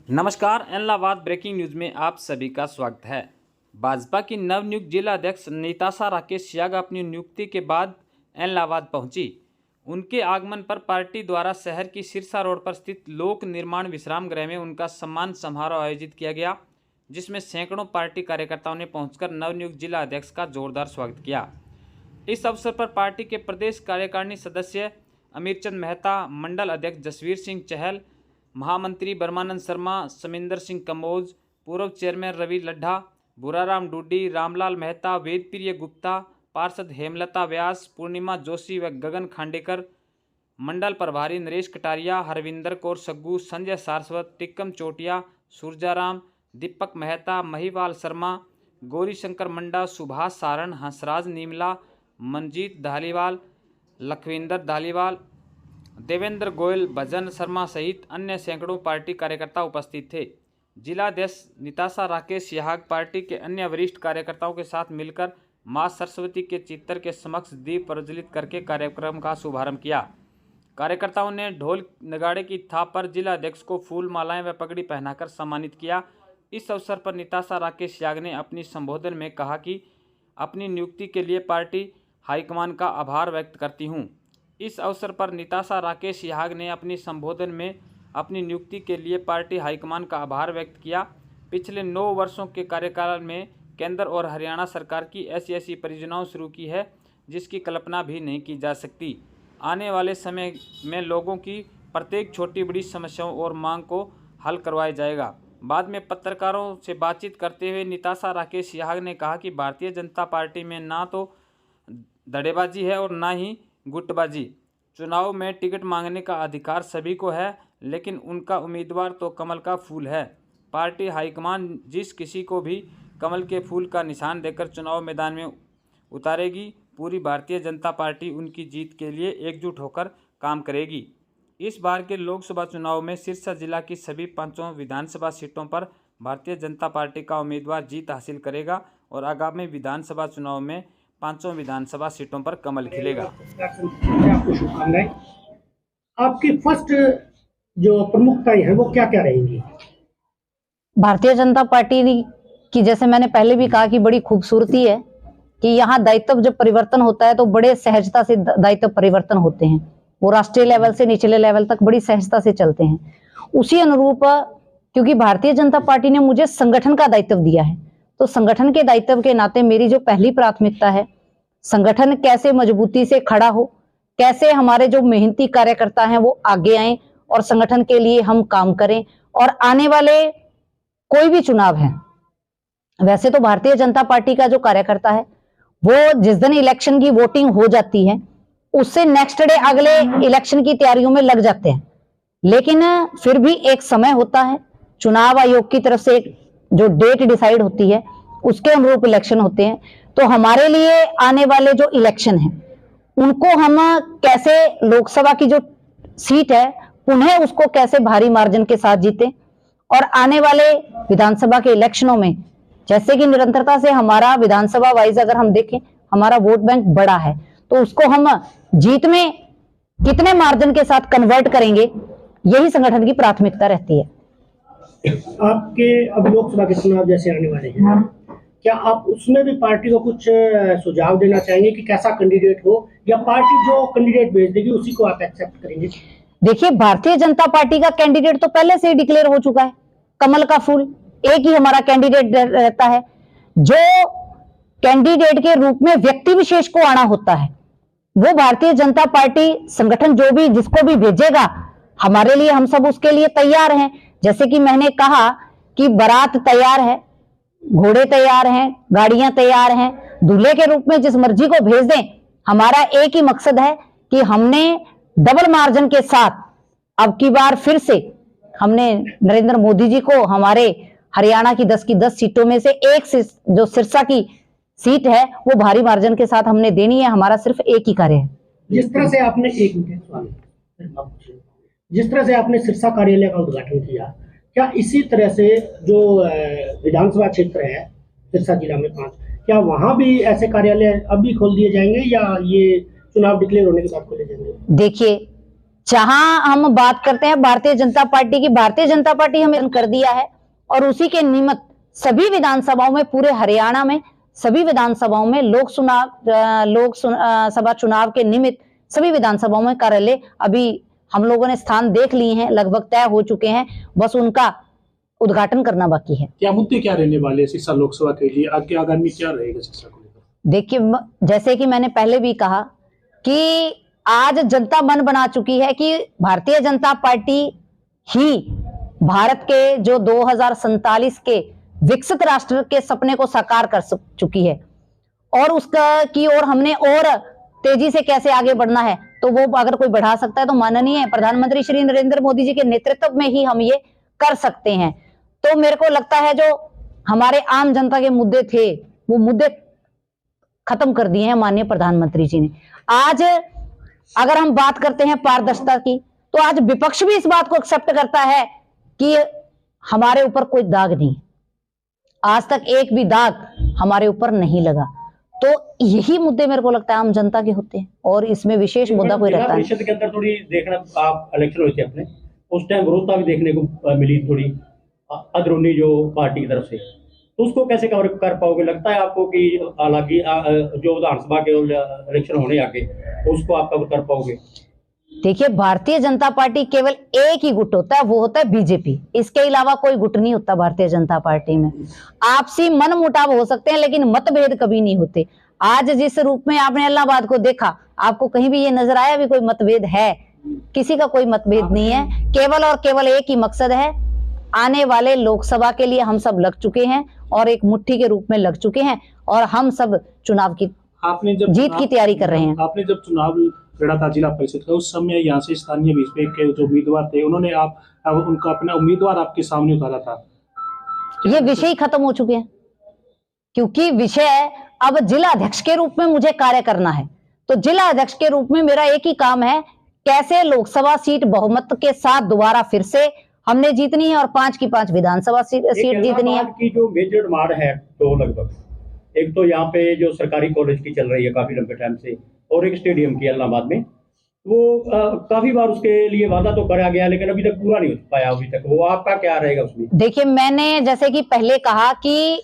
नमस्कार, Allahabad breaking news में आप सभी का स्वागत है। भाजपा की नवनियुक्त जिला अध्यक्ष निताशा राकेश याग अपनी नियुक्ति के बाद इलाहाबाद पहुंची। उनके आगमन पर पार्टी द्वारा शहर की सिरसा रोड पर स्थित लोक निर्माण विश्राम गृह में उनका सम्मान समारोह आयोजित किया गया, जिसमें सैकड़ों पार्टी कार्यकर्ताओं ने पहुंचकर नवनियुक्त जिला अध्यक्ष का जोरदार स्वागत किया। इस अवसर पर पार्टी के प्रदेश कार्यकारिणी सदस्य अमीरचंद मेहता, मंडल अध्यक्ष जसवीर सिंह चहल, महामंत्री ब्रह्मानंद शर्मा, समिंदर सिंह कंबोज, पूर्व चेयरमैन रवि लड्ढा, बुराराम डूडी, रामलाल मेहता, वेदप्रिय गुप्ता, पार्षद हेमलता व्यास, पूर्णिमा जोशी व गगन खांडेकर, मंडल प्रभारी नरेश कटारिया, हरविंदर कौर सग्गू, संजय सारस्वत, टिक्कम चोटिया, सूरजाराम, दीपक मेहता, महिपाल शर्मा, गौरी शंकर मंडा, सुभाष सारण, हंसराज नीमला, मंजीत धालीवाल, लखविंदर धालीवाल, देवेंद्र गोयल, भजन शर्मा सहित अन्य सैकड़ों पार्टी कार्यकर्ता उपस्थित थे। जिलाध्यक्ष निताशा राकेश याग पार्टी के अन्य वरिष्ठ कार्यकर्ताओं के साथ मिलकर मां सरस्वती के चित्र के समक्ष दीप प्रज्वलित करके कार्यक्रम का शुभारंभ किया। कार्यकर्ताओं ने ढोल नगाड़े की थाप पर जिलाध्यक्ष को फूल मालाएं व पगड़ी पहनाकर सम्मानित किया। इस अवसर पर निताशा राकेश याग ने अपनी संबोधन में कहा कि अपनी नियुक्ति के लिए पार्टी हाईकमान का आभार व्यक्त करती हूं। इस अवसर पर निताशा राकेश याग ने अपनी संबोधन में अपनी नियुक्ति के लिए पार्टी हाईकमान का आभार व्यक्त किया। पिछले 9 वर्षों के कार्यकाल में केंद्र और हरियाणा सरकार की ऐसी परियोजनाओं शुरू की है जिसकी कल्पना भी नहीं की जा सकती। आने वाले समय में लोगों की प्रत्येक छोटी बड़ी समस्याओं और मांग को हल करवाया जाएगा। बाद में पत्रकारों से बातचीत करते हुए निताशा राकेश याग ने कहा कि भारतीय जनता पार्टी में ना तो धड़ेबाजी है और ना ही गुटबाजी। चुनाव में टिकट मांगने का अधिकार सभी को है, लेकिन उनका उम्मीदवार तो कमल का फूल है। पार्टी हाईकमान जिस किसी को भी कमल के फूल का निशान देकर चुनाव मैदान में उतारेगी, पूरी भारतीय जनता पार्टी उनकी जीत के लिए एकजुट होकर काम करेगी। इस बार के लोकसभा चुनाव में सिरसा जिला की सभी 5 विधानसभा सीटों पर भारतीय जनता पार्टी का उम्मीदवार जीत हासिल करेगा और आगामी विधानसभा चुनाव में 5 विधानसभा सीटों पर कमल खिलेगा। आपको शुभकामनाएं। आपकी फर्स्ट जो प्रमुखताएं हैं वो क्या क्या रहेंगी? भारतीय जनता पार्टी की, जैसे मैंने पहले भी कहा, कि बड़ी खूबसूरती है कि यहाँ दायित्व जब परिवर्तन होता है तो बड़े सहजता से दायित्व परिवर्तन होते हैं। वो राष्ट्रीय लेवल से निचले लेवल तक बड़ी सहजता से चलते हैं। उसी अनुरूप क्योंकि भारतीय जनता पार्टी ने मुझे संगठन का दायित्व दिया है, तो संगठन के दायित्व के नाते मेरी जो पहली प्राथमिकता है, संगठन कैसे मजबूती से खड़ा हो, कैसे हमारे जो मेहनती कार्यकर्ता हैं वो आगे आए और संगठन के लिए हम काम करें। और आने वाले कोई भी चुनाव है, वैसे तो भारतीय जनता पार्टी का जो कार्यकर्ता है वो जिस दिन इलेक्शन की वोटिंग हो जाती है उससे नेक्स्ट डे अगले इलेक्शन की तैयारियों में लग जाते हैं, लेकिन फिर भी एक समय होता है, चुनाव आयोग की तरफ से जो डेट डिसाइड होती है उसके अनुरूप इलेक्शन होते हैं। तो हमारे लिए आने वाले जो इलेक्शन है उनको हम कैसे, लोकसभा की जो सीट है उन्हें उसको कैसे भारी मार्जिन के साथ जीते, और आने वाले विधानसभा के इलेक्शनों में जैसे कि निरंतरता से हमारा विधानसभा वाइज अगर हम देखें हमारा वोट बैंक बड़ा है, तो उसको हम जीत में कितने मार्जिन के साथ कन्वर्ट करेंगे, यही संगठन की प्राथमिकता रहती है। आपके अब लोकसभा के चुनाव जैसे आने वाले हैं, क्या आप उसमें भी पार्टी को कुछ सुझाव देना चाहेंगे कि कैसा कैंडिडेट हो, या पार्टी जो कैंडिडेट भेज देगी उसी को आप एक्सेप्ट करेंगे? देखिए, भारतीय जनता पार्टी का कैंडिडेट तो पहले से ही डिक्लेयर हो चुका है, कमल का फूल। एक ही हमारा कैंडिडेट रहता है। जो कैंडिडेट के रूप में व्यक्ति विशेष को आना होता है वो भारतीय जनता पार्टी संगठन जो भी जिसको भी भेजेगा, हमारे लिए हम सब उसके लिए तैयार हैं। जैसे कि मैंने कहा कि बारात तैयार है, घोड़े तैयार हैं, गाड़ियां तैयार हैं, दूल्हे के रूप में जिस मर्जी को भेज दें। हमारा एक ही मकसद है कि हमने डबल मार्जिन के साथ अब की बार फिर से हमने नरेंद्र मोदी जी को हमारे हरियाणा की 10 सीटों में से एक जो सिरसा की सीट है वो भारी मार्जिन के साथ हमने देनी है। हमारा सिर्फ एक ही कार्य है। जिस तरह से आपने सिरसा कार्यालय का उद्घाटन किया, क्या इसी तरह से जो विधानसभा क्षेत्र है सिरसा जिला में 5, क्या वहां भी ऐसे कार्यालय अभी खोल दिए जाएंगे या ये चुनाव डिक्लेयर होने के बाद खोले जाएंगे? देखिए, जहां हम बात करते हैं भारतीय जनता पार्टी की, भारतीय जनता पार्टी हमें कर दिया है और उसी के निमित्त सभी विधानसभाओं में, पूरे हरियाणा में सभी विधानसभाओं में लोकसभा चुनाव के निमित्त सभी विधानसभाओं में कार्यालय अभी हम लोगों ने स्थान देख लिए हैं, लगभग तय हो चुके हैं, बस उनका उद्घाटन करना बाकी है। क्या मुद्दे क्या रहने वाले हैं शिक्षा लोकसभा के लिए, आगे आगामी क्या रहेगा शिक्षा को लेकर? देखिए, जैसे कि मैंने पहले भी कहा कि आज जनता मन बना चुकी है कि भारतीय जनता पार्टी ही भारत के जो 2047 के विकसित राष्ट्र के सपने को साकार कर चुकी है और उसका की ओर हमने और तेजी से कैसे आगे बढ़ना है, तो वो अगर कोई बढ़ा सकता है तो माननीय प्रधानमंत्री श्री नरेंद्र मोदी जी के नेतृत्व में ही हम ये कर सकते हैं। तो मेरे को लगता है जो हमारे आम जनता के मुद्दे थे वो मुद्दे खत्म कर दिए हैं माननीय प्रधानमंत्री जी ने। आज अगर हम बात करते हैं पारदर्शिता की, तो आज विपक्ष भी इस बात को एक्सेप्ट करता है कि हमारे ऊपर कोई दाग नहीं, आज तक एक भी दाग हमारे ऊपर नहीं लगा। तो यही मुद्दे मेरे को लगता है आम जनता के होते हैं और इसमें विशेष मुद्दा कोई रहता है। परिषद के अंदर थोड़ी देखना, आप इलेक्शन हुए थे अपने, उस टाइम विरोधता भी देखने को मिली थोड़ी अंदरूनी जो पार्टी की तरफ से, तो उसको कैसे कवर कर पाओगे? लगता है आपको कि हालांकि जो विधानसभा के इलेक्शन होने आगे उसको आप कवर कर पाओगे? देखिए, भारतीय जनता पार्टी केवल एक ही गुट होता है, वो होता है बीजेपी। इसके अलावा कोई गुट नहीं होता भारतीय जनता पार्टी में। आपसी मन मुटाव हो सकते हैं लेकिन मतभेद कभी नहीं होते। आज जिस रूप में आपने इलाहाबाद को देखा, आपको कहीं भी ये नजर आया भी कोई मतभेद है? किसी का कोई मतभेद नहीं है, केवल और केवल एक ही मकसद है, आने वाले लोकसभा के लिए हम सब लग चुके हैं और एक मुट्ठी के रूप में लग चुके हैं और हम सब चुनाव की जीत की तैयारी कर रहे हैं। आपने जब चुनाव लड़ा था जिला परिषद का, उस समय यहाँ से स्थानीय बीजेपी के जो उम्मीदवार थे उन्होंने उनका अपना उम्मीदवार आपके सामने उतारा था। ये विषय ही खत्म हो चुके हैं क्योंकि विषय अब जिला अध्यक्ष के रूप में मुझे कार्य करना है। तो जिला अध्यक्ष के रूप में मेरा एक ही काम है, कैसे लोकसभा सीट बहुमत के साथ दोबारा फिर से हमने जीतनी है और 5 की 5 विधानसभा सीट जीतनी है। की जो मेजर डिमांड है तो लगभग एक तो यहाँ पे जो सरकारी कॉलेज की चल रही है काफी लंबे टाइम से, और एक स्टेडियम की इलाहाबाद में, वो काफी बार उसके लिए वादा तो करा गया लेकिन अभी तक पूरा नहीं हो पाया अभी तक। वो आपका क्या रहेगा उसमें? देखिए, मैंने जैसे कि पहले कहा कि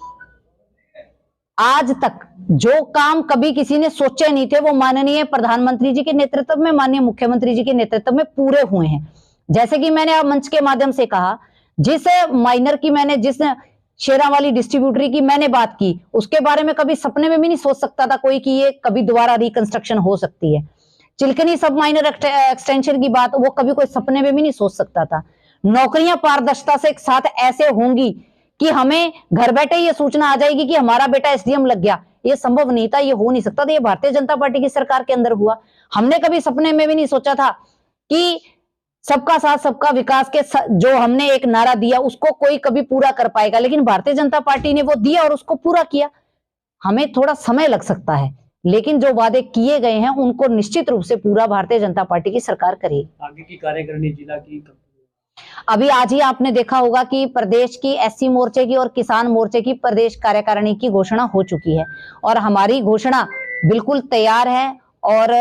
आज तक जो काम कभी किसी ने सोचे नहीं थे वो माननीय प्रधानमंत्री जी के नेतृत्व में, माननीय मुख्यमंत्री जी के नेतृत्व में पूरे हुए हैं। जैसे कि मैंने अब मंच के माध्यम से कहा, जिस माइनर की मैंने, जिस शेरावाली डिस्ट्रीब्यूटरी की मैंने बात की, उसके बारे में कभी सपने में भी नहीं सोच सकता था कोई कि ये कभी दोबारा रिकंस्ट्रक्शन हो सकती है। चिलकनी सब माइनर एक्सटेंशन की बात, वो कभी कोई सपने में भी नहीं सोच सकता था। नौकरियां पारदर्शिता से एक साथ ऐसे होंगी कि हमें घर बैठे ये सूचना आ जाएगी कि हमारा बेटा एसडीएम लग गया, ये संभव नहीं था, ये हो नहीं सकता था। ये भारतीय जनता पार्टी की सरकार के अंदर हुआ। हमने कभी सपने में भी नहीं सोचा था कि सबका साथ सबका विकास के जो हमने एक नारा दिया उसको कोई कभी पूरा कर पाएगा, लेकिन भारतीय जनता पार्टी ने वो दिया और उसको पूरा किया। हमें थोड़ा समय लग सकता है लेकिन जो वादे किए गए हैं उनको निश्चित रूप से पूरा भारतीय जनता पार्टी की सरकार करेगी। आगे की कार्यकारिणी जिला की अभी आज ही आपने देखा होगा कि प्रदेश की एससी मोर्चे की और किसान मोर्चे की प्रदेश कार्यकारिणी की घोषणा हो चुकी है और हमारी घोषणा बिल्कुल तैयार है। और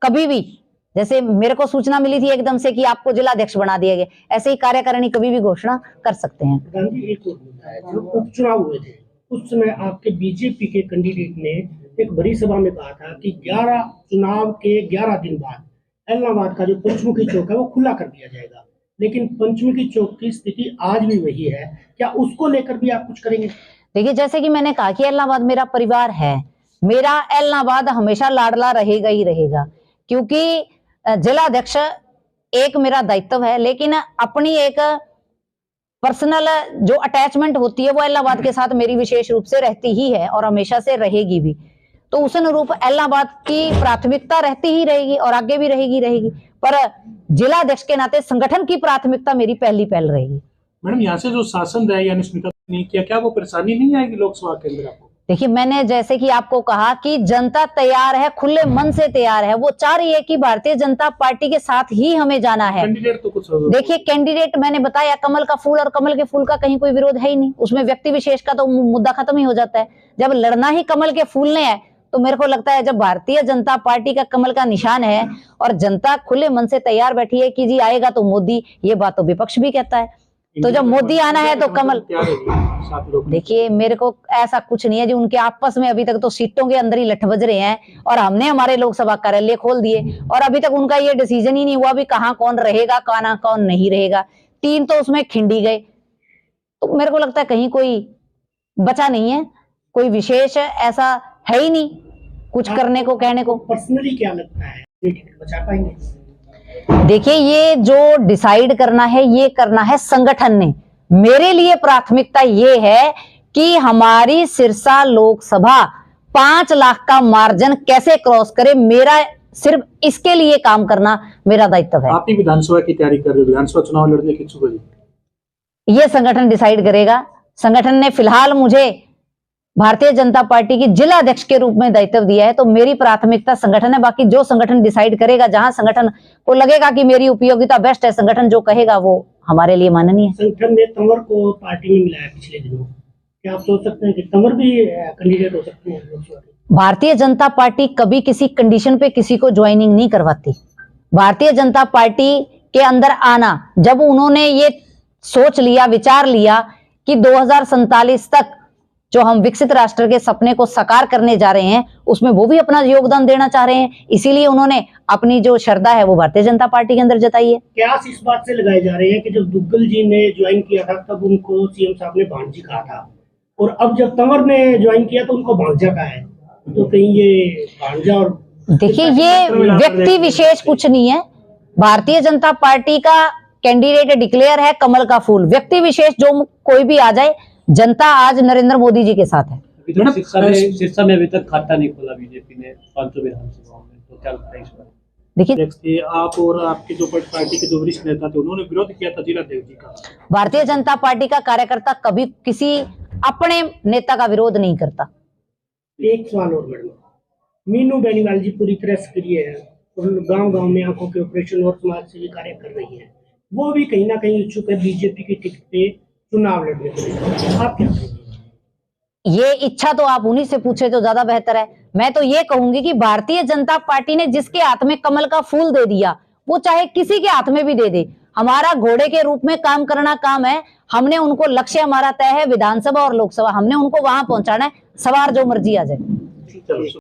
कभी भी जैसे मेरे को सूचना मिली थी एकदम से कि आपको जिला अध्यक्ष बना दिया गया, ऐसे ही कार्यकारिणी कभी भी घोषणा कर सकते हैं। एक और मुद्दा है, जो उपचुनाव हुए थे उस समय आपके बीजेपी के कैंडिडेट ने एक बड़ी सभा में कहा था कि 11 चुनाव के 11 दिन बाद इलाहाबाद का जो पंचमुखी चौक है वो खुला कर दिया जाएगा, लेकिन पंचमुखी चौक की स्थिति आज भी वही है। क्या उसको लेकर भी आप कुछ करेंगे? देखिए, जैसे कि मैंने कहा कि इलाहाबाद मेरा परिवार है, मेरा इलाहाबाद हमेशा लाडला रहेगा ही रहेगा, क्योंकि जिला अध्यक्ष एक मेरा दायित्व है, लेकिन अपनी एक पर्सनल जो अटैचमेंट होती है वो इलाहाबाद के साथ मेरी विशेष रूप से रहती ही है और हमेशा से रहेगी भी। तो उस अनुरूप इलाहाबाद की प्राथमिकता रहती ही रहेगी और आगे भी रहेगी, पर जिला अध्यक्ष के नाते संगठन की प्राथमिकता मेरी पहली रहेगी। मैडम, यहाँ से जो शासन रहा यानी स्मिता नहीं किया, क्या वो परेशानी नहीं आएगी लोकसभा के अंदर आपको? देखिए, मैंने जैसे कि आपको कहा कि जनता तैयार है, खुले मन से तैयार है, वो चाह रही है कि भारतीय जनता पार्टी के साथ ही हमें जाना है। कैंडिडेट तो कुछ देखिए, कैंडिडेट मैंने बताया कमल का फूल, और कमल के फूल का कहीं कोई विरोध है ही नहीं, उसमें व्यक्ति विशेष का तो मुद्दा खत्म ही हो जाता है। जब लड़ना ही कमल के फूल ने है तो मेरे को लगता है जब भारतीय जनता पार्टी का कमल का निशान है और जनता खुले मन से तैयार बैठी है कि जी आएगा तो मोदी, ये बात तो विपक्ष भी कहता है, तो जब मोदी आना है तो कमल। देखिए मेरे को ऐसा कुछ नहीं है जी, उनके आपस में अभी तक तो सीटों के अंदर ही लठ बज रहे हैं और हमने हमारे लोकसभा कार्यालय खोल दिए और अभी तक उनका ये डिसीजन ही नहीं हुआ भी कहाँ कौन रहेगा कहाँ कौन नहीं रहेगा। 3 तो उसमें खिंडी गए, तो मेरे को लगता है कहीं कोई बचा नहीं है, कोई विशेष ऐसा है ही नहीं कुछ करने को कहने को। पर्सनली क्या लगता है टिकट बचा पाएंगे? देखिए ये जो डिसाइड करना है ये करना है संगठन ने। मेरे लिए प्राथमिकता ये है कि हमारी सिरसा लोकसभा 5 लाख का मार्जिन कैसे क्रॉस करे, मेरा सिर्फ इसके लिए काम करना मेरा दायित्व है। आप ही विधानसभा की तैयारी कर रहे हो, विधानसभा चुनाव लड़ने की इच्छुक है? ये संगठन डिसाइड करेगा। संगठन ने फिलहाल मुझे भारतीय जनता पार्टी की जिला अध्यक्ष के रूप में दायित्व दिया है, तो मेरी प्राथमिकता संगठन है। बाकी जो संगठन डिसाइड करेगा, जहां संगठन को लगेगा कि मेरी उपयोगिता बेस्ट है, संगठन जो कहेगा वो हमारे लिए माननीय है। संगठन ने तंवर को पार्टी में मिलाया पिछले दिनों, क्या आप सोच सकते हैं कि तंवर भी कैंडिडेट हो सकते हैं लोकसभा के? भारतीय जनता पार्टी कभी किसी कंडीशन पे किसी को ज्वाइनिंग नहीं करवाती। भारतीय जनता पार्टी के अंदर आना, जब उन्होंने ये सोच लिया, विचार लिया कि 2047 तक जो हम विकसित राष्ट्र के सपने को साकार करने जा रहे हैं, उसमें वो भी अपना योगदान देना चाह रहे हैं, इसीलिए उन्होंने अपनी जो श्रद्धा है वो भारतीय जनता पार्टी के अंदर जताई है। कयास इस बात से लगाए जा रहे हैं कि जब दुग्गल जी ने ज्वाइन किया था तब उनको सीएम साहब ने भांजी कहा था, और अब जब तंवर ने ज्वाइन किया तो उनको भांजा कहा है, तो कहीं ये भांजा और देखिए ये व्यक्ति विशेष कुछ नहीं है। भारतीय जनता पार्टी का कैंडिडेट डिक्लेयर है कमल का फूल। व्यक्ति विशेष जो कोई भी आ जाए, जनता आज नरेंद्र मोदी जी के साथ है। अभी तक सिरसा में अभी तक खाता नहीं खोला बीजेपी ने 500 विधानसभाओं में, तो क्या लगता है इस पर? देखिए आप और आपके जो पार्टी के जो वरिष्ठ नेता थे उन्होंने विरोध किया था जिला अध्यक्ष जी का। भारतीय जनता पार्टी का कार्यकर्ता कभी किसी अपने नेता का विरोध नहीं करता। एक सवाल और मैडम, मीनू बेनीवाल जी पूरी तरह सक्रिय है और गांव-गांव में आंखों के ऑपरेशन और समाज सेवी कार्य कर रही है, वो भी कहीं ना कहीं इच्छुक है बीजेपी की टिकट पे चुनाव लड़ने के लिए, आप क्या कहेंगे? ये इच्छा तो आप उन्हीं से पूछे तो ज्यादा बेहतर है। मैं तो ये कहूंगी कि भारतीय जनता पार्टी ने जिसके हाथ में कमल का फूल दे दिया, वो चाहे किसी के हाथ में भी दे दे, हमारा घोड़े के रूप में काम करना काम है। हमने उनको, लक्ष्य हमारा तय है विधानसभा और लोकसभा, हमने उनको वहां पहुंचाना है, सवार जो मर्जी आ जाए।